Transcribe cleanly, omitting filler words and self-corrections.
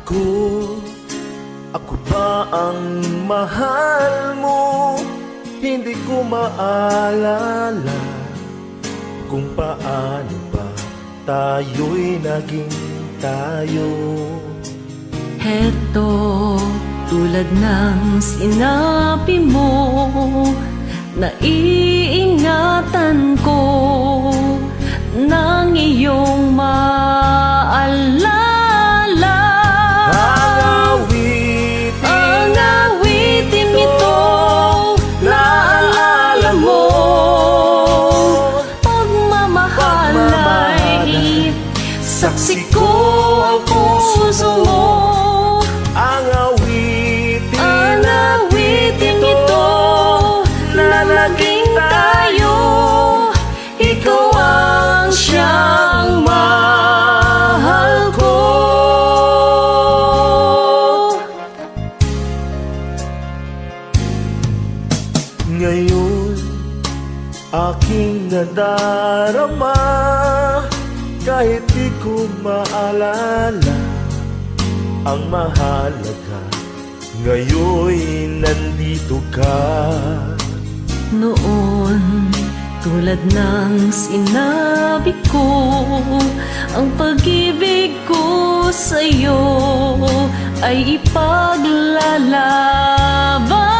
Ako ba ang mahal mo? Hindi ko maalala kung paano ba tayo'y naging tayo. Heto, tulad ng sinabi mo, naiingatan ko ng iyong maalala. Ang awiting ito, naalala mo, pagmamahalay, saksi ko ang puso mo. Ang awiting ito, na naging tayo, ikaw ang siyang mahal ko. Ngayon, aking nadarama, kahit di ko maalala. Ang mahalaga, ngayon'y nandito ka. Noon, tulad ng sinabi ko, ang pag-ibig ko sa'yo ay ipaglalaban.